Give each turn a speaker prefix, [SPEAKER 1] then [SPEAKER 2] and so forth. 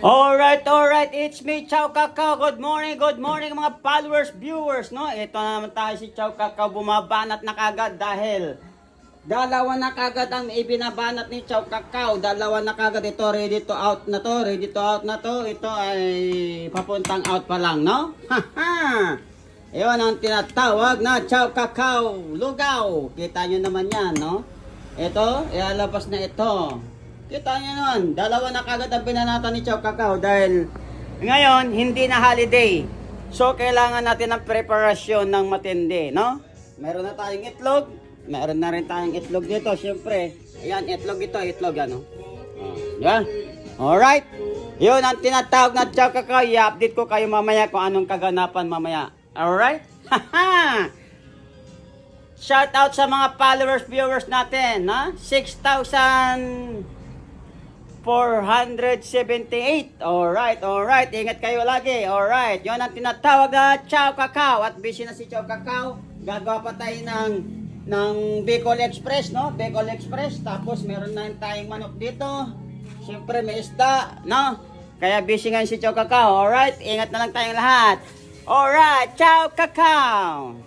[SPEAKER 1] Alright, it's me, Chow Kakao. Good morning mga followers, viewers, no? Ito na naman tayo si Chow Kakao, bumabanat na kagad dahil dalawa na kagad ang ibinabanat ni Chow Kakao. Dalawa na kagad ito, ready to out na to. Ito ay papuntang out pa lang, no? Haha! Iyon ang tinatawag na Chow Kakao Lugaw. Kita nyo naman yan, no? Ito, ilalabas na ito. Kita nyo naman, dalawa na kagad ang binanatan ni Chow Kakao dahil ngayon, hindi na holiday. So, kailangan natin ng preparasyon ng matindi, no? Meron na tayong itlog. Meron na rin tayong itlog dito, syempre. Ayan, itlog ito, ano? Yan. Alright. Yun ang tinatawag na Chow Kakao. I-update ko kayo mamaya kung anong kaganapan mamaya. Alright? Haha! Shout out sa mga followers, viewers natin, ha? 6,478. Alright. Ingat kayo lagi. Alright. Yun ang tinatawag na Chow Kakao. At busy na si Chow Kakao. Gagawa pa tayo ng Bicol Express, no? Bicol Express. Tapos meron na tayong manok dito. Siyempre may isda, no? Kaya busy nga si Chow Kakao. Alright. Ingat na lang tayong lahat. Alright. Chow Kakao.